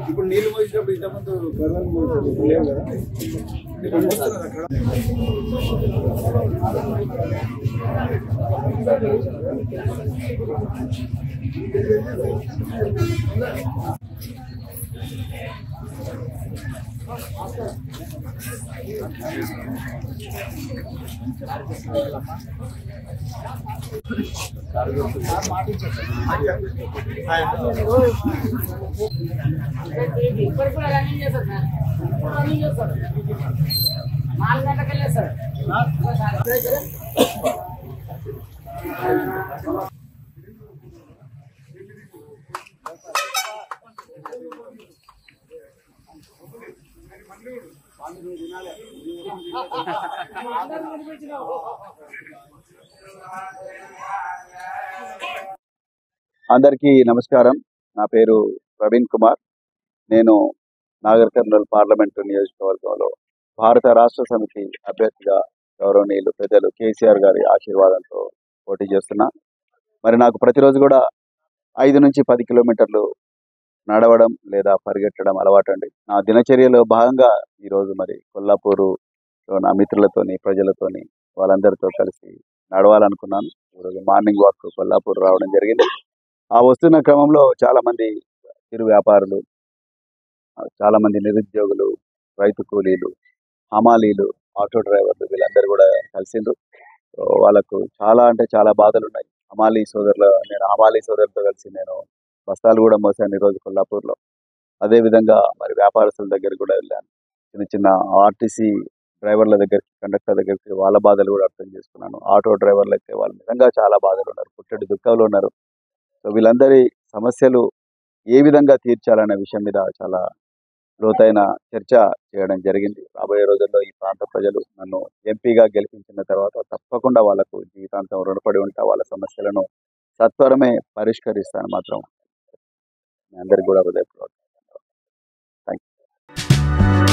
ఇప్పుడు నీళ్ళు పోసినప్పుడు ఇంతకుముందు గవర్నమెంట్ లేవు కదా అక్కడ. ఇప్పుడు కూడా రన్నింగ్ చేస్తారు సార్, ఇప్పుడు రన్నింగ్ చేస్తారు 4 గంటలకు వెళ్ళారు సార్. అందరికీ నమస్కారం. నా పేరు ప్రవీణ్ కుమార్. నేను నాగర్ కర్నూల్ పార్లమెంటు నియోజకవర్గంలో భారత రాష్ట్ర సమితి అభ్యర్థిగా గౌరవనీయులు పెద్దలు కేసీఆర్ గారి ఆశీర్వాదంతో పోటీ చేస్తున్నా. మరి నాకు ప్రతిరోజు కూడా 5 నుంచి 10 కిలోమీటర్లు నడవడం లేదా పరిగెత్తడం అలవాటు అండి. నా దినచర్యలో భాగంగా ఈరోజు మరి కొల్లాపూరులో నా మిత్రులతోని, ప్రజలతోని, వాళ్ళందరితో కలిసి నడవాలనుకున్నాను. ఈరోజు మార్నింగ్ వాక్ కొల్లాపూర్ రావడం జరిగింది. ఆ వస్తున్న క్రమంలో చాలామంది చిరు వ్యాపారులు, చాలామంది నిరుద్యోగులు, రైతు కూలీలు, హమాలీలు, ఆటో డ్రైవర్లు వీళ్ళందరూ కూడా కలిసిండ్రు. వాళ్ళకు చాలా అంటే చాలా బాధలు ఉన్నాయి. నేను హమాలీ సోదరులతో కలిసి నేను బస్తాలు కూడా మోసాను ఈరోజు కొల్లాపూర్లో. అదేవిధంగా మరి వ్యాపారస్తుల దగ్గర కూడా వెళ్ళాను. చిన్న చిన్న ఆర్టీసీ డ్రైవర్ల దగ్గరికి, కండక్టర్ దగ్గరికి వాళ్ళ బాధలు కూడా అర్థం చేసుకున్నాను. ఆటో డ్రైవర్లు అయితే వాళ్ళు నిజంగా చాలా బాధలు ఉన్నారు, పుట్టడి దుఃఖంలో ఉన్నారు. సో వీళ్ళందరి సమస్యలు ఏ విధంగా తీర్చాలనే విషయం మీద చాలా లోతైన చర్చ చేయడం జరిగింది. రాబోయే రోజుల్లో ఈ ప్రాంత ప్రజలు నన్ను ఎంపీగా గెలిపించిన తర్వాత తప్పకుండా వాళ్ళకు జీవితాంతం రుణపడి ఉంటా. వాళ్ళ సమస్యలను సత్వరమే పరిష్కరిస్తాను మాత్రం. మీ అందరికీ కూడా హృదయపూర్వక థ్యాంక్ యూ.